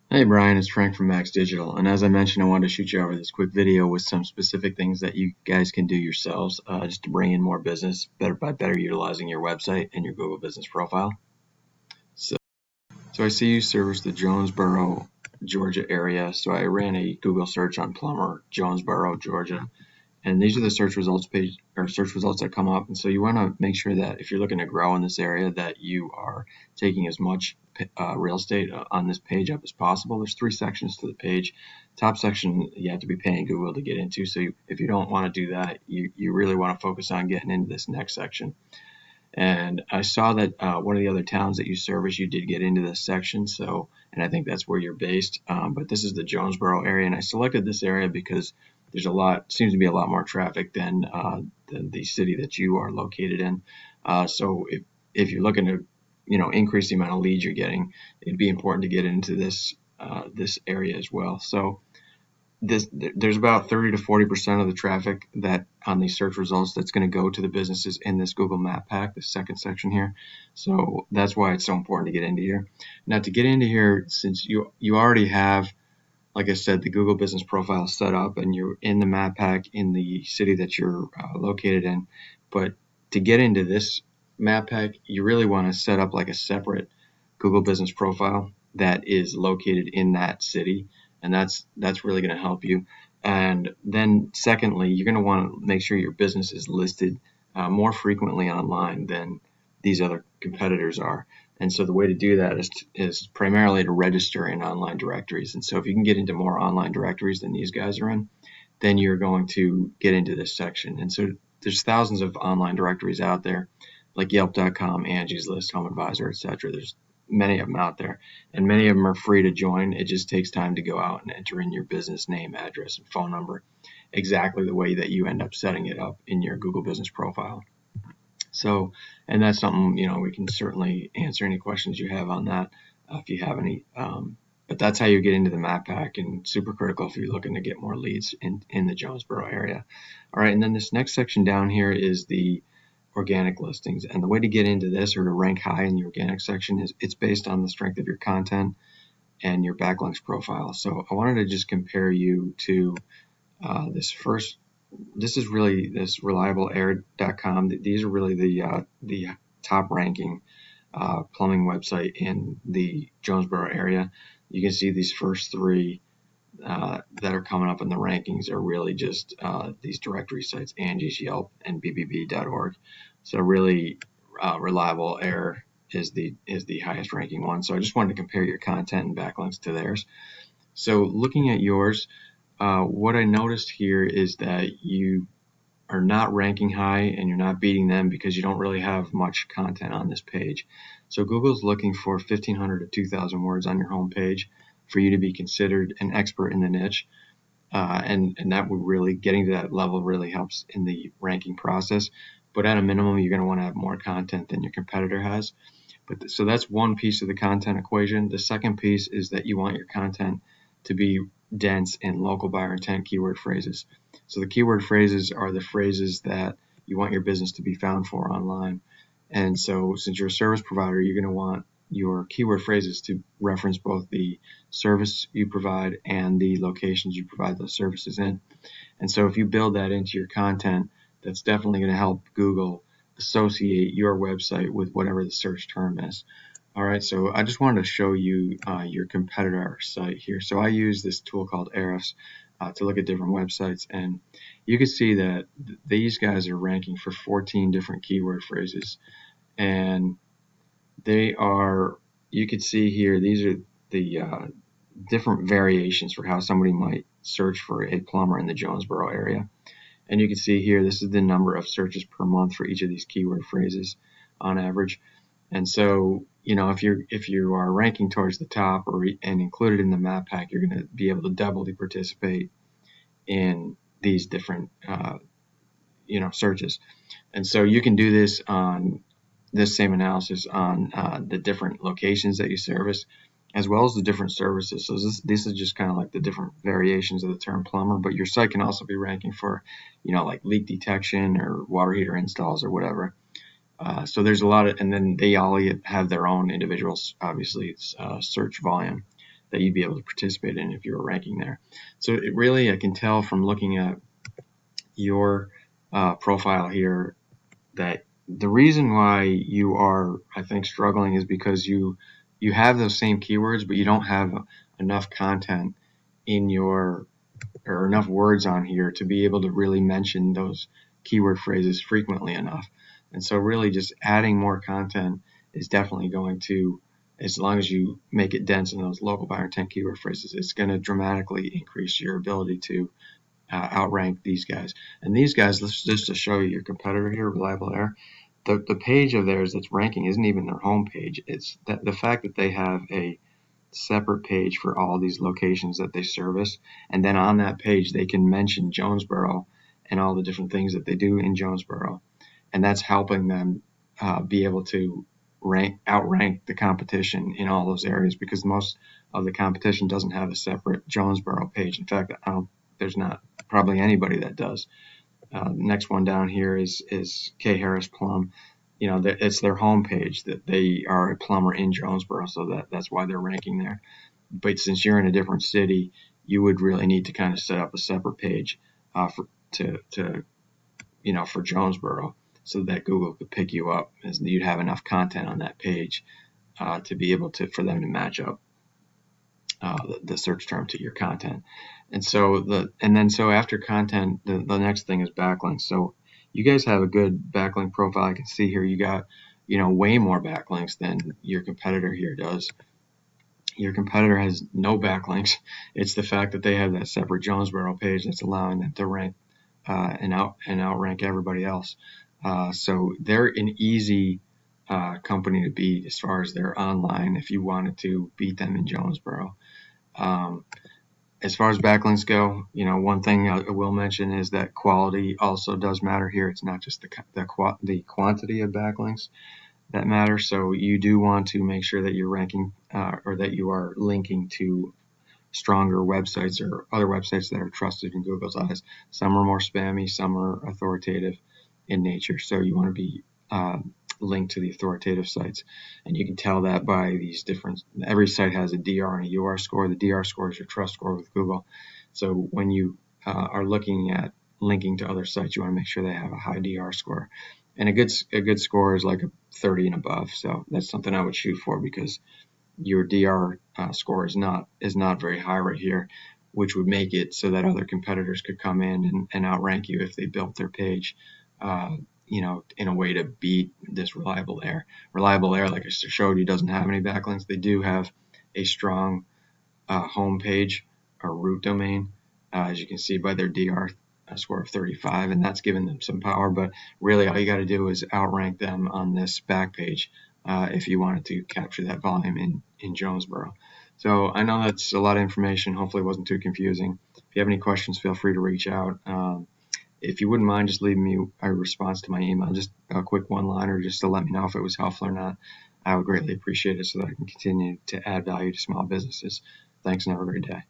Hey Brian, it's Frank from Max Digital, and as I mentioned, I wanted to shoot you over this quick video with some specific things that you guys can do yourselves just to bring in more business better utilizing your website and your Google Business Profile. So, so I see you service the Jonesboro, Georgia area, so I ran a Google search on Plumber Jonesboro, Georgia, and these are the search results that come up. And so you want to make sure that if you're looking to grow in this area, that you are taking as much real estate on this page up as possible. There's 3 sections to the page. Top section you have to be paying Google to get into. So if you don't want to do that, you really want to focus on getting into this next section. And I saw that one of the other towns that you service, you did get into this section. So, and I think that's where you're based. But this is the Jonesboro area, and I selected this area because seems to be a lot more traffic than the city that you are located in. So if you're looking to, increase the amount of leads you're getting, it'd be important to get into this area as well. So there's about 30 to 40% of the traffic that on these search results that's going to go to the businesses in this Google Map Pack, the second section here. So that's why it's so important to get into here. Now, to get into here, since you already have, like I said, the Google Business Profile set up and you're in the Map Pack in the city that you're located in, but to get into this Map Pack, you really want to set up like a separate Google Business Profile that is located in that city, and that's really going to help you. And then secondly, you're going to want to make sure your business is listed more frequently online than these other competitors are. And so the way to do that is primarily to register in online directories. And so if you can get into more online directories than these guys are in, then you're going to get into this section. And so there's thousands of online directories out there, like Yelp.com, Angie's List, Home Advisor, etc. There's many of them out there, and many of them are free to join. It just takes time to go out and enter in your business name, address, and phone number exactly the way that you end up setting it up in your Google Business Profile. So, and that's something, we can certainly answer any questions you have on that if you have any. But that's how you get into the Map Pack, and super critical if you're looking to get more leads in the Jonesboro area. All right, and then this next section down here is the organic listings. And the way to get into this or to rank high in the organic section is it's based on the strength of your content and your backlinks profile. So I wanted to just compare you to this first. This is really this reliableair.com. These are really the top ranking plumbing website in the Jonesboro area. You can see these first 3 that are coming up in the rankings are really just these directory sites, Angie's, Yelp, and bbb.org. So really, Reliable Air is the highest ranking one. So I just wanted to compare your content and backlinks to theirs. So looking at yours, what I noticed here is that you are not ranking high and you're not beating them because you don't really have much content on this page. So Google's looking for 1,500 to 2,000 words on your home page for you to be considered an expert in the niche. And that would really, getting to that level really helps in the ranking process. But at a minimum, you're going to want to have more content than your competitor has. So that's one piece of the content equation. The second piece is that you want your content to be dense in local buyer intent keyword phrases. So the keyword phrases are the phrases that you want your business to be found for online. And so since you're a service provider, you're going to want your keyword phrases to reference both the service you provide and the locations you provide those services in. And so if you build that into your content, that's definitely going to help Google associate your website with whatever the search term is. All right, so I just wanted to show you your competitor site here. So I use this tool called Ahrefs to look at different websites, and you can see that these guys are ranking for 14 different keyword phrases, and they are, you can see here, these are the different variations for how somebody might search for a plumber in the Jonesboro area. And you can see here, this is the number of searches per month for each of these keyword phrases on average. And so, if you are ranking towards the top and included in the Map Pack, you're going to be able to doubly participate in these different, searches. And so you can do this on this same analysis on the different locations that you service, as well as the different services. So this is just kind of like the different variations of the term plumber, but your site can also be ranking for, like leak detection or water heater installs or whatever. So there's a lot of, and then they all have their own individual, obviously, search volume. that you'd be able to participate in if you were ranking there. So it really, I can tell from looking at your profile here that the reason why you are, I think, struggling is because you have those same keywords, but you don't have enough content in your, or enough words on here to be able to really mention those keyword phrases frequently enough. And so really just adding more content is definitely going to, as long as you make it dense in those local buyer intent keyword phrases, it's going to dramatically increase your ability to outrank these guys. And these guys, just to show you your competitor here, Reliable Air, the page of theirs that's ranking isn't even their home page. It's that the fact that they have a separate page for all these locations that they service, and then on that page they can mention Jonesboro and all the different things that they do in Jonesboro, and that's helping them be able to outrank the competition in all those areas, because most of the competition doesn't have a separate Jonesboro page. In fact, there's not probably anybody that does. Next one down here is K. Harris Plum. It's their homepage that they are a plumber in Jonesboro, so that's why they're ranking there. But since you're in a different city, you would really need to kind of set up a separate page for Jonesboro, so that Google could pick you up, as you'd have enough content on that page to be able for them to match up the search term to your content. And so after content, the next thing is backlinks. So you guys have a good backlink profile. I can see here you got way more backlinks than your competitor here does. Your competitor has no backlinks. It's the fact that they have that separate Jonesboro page that's allowing them to rank and outrank everybody else. So they're an easy company to beat as far as their online, if you wanted to beat them in Jonesboro. As far as backlinks go, one thing I will mention is that quality also does matter here. It's not just the quantity of backlinks that matter. So you do want to make sure that you're ranking or that you are linking to stronger websites or other websites that are trusted in Google's eyes. Some are more spammy, some are authoritative in nature. So you want to be linked to the authoritative sites, and you can tell that by these different, every site has a DR and a UR score. The DR score is your trust score with Google. So when you are looking at linking to other sites, you want to make sure they have a high DR score, and a good score is like a 30 and above. So that's something I would shoot for, because your DR score is not very high right here, which would make it so that other competitors could come in and outrank you if they built their page in a way to beat this Reliable Air. Reliable Air, like I showed you, doesn't have any backlinks. They do have a strong home page or root domain, as you can see by their DR score of 35, and that's given them some power. But really, all you got to do is outrank them on this back page if you wanted to capture that volume in Jonesboro. So I know that's a lot of information. Hopefully it wasn't too confusing. If you have any questions, feel free to reach out. If you wouldn't mind just leaving me a response to my email, just a quick one-liner just to let me know if it was helpful or not, I would greatly appreciate it, so that I can continue to add value to small businesses. Thanks, and have a great day.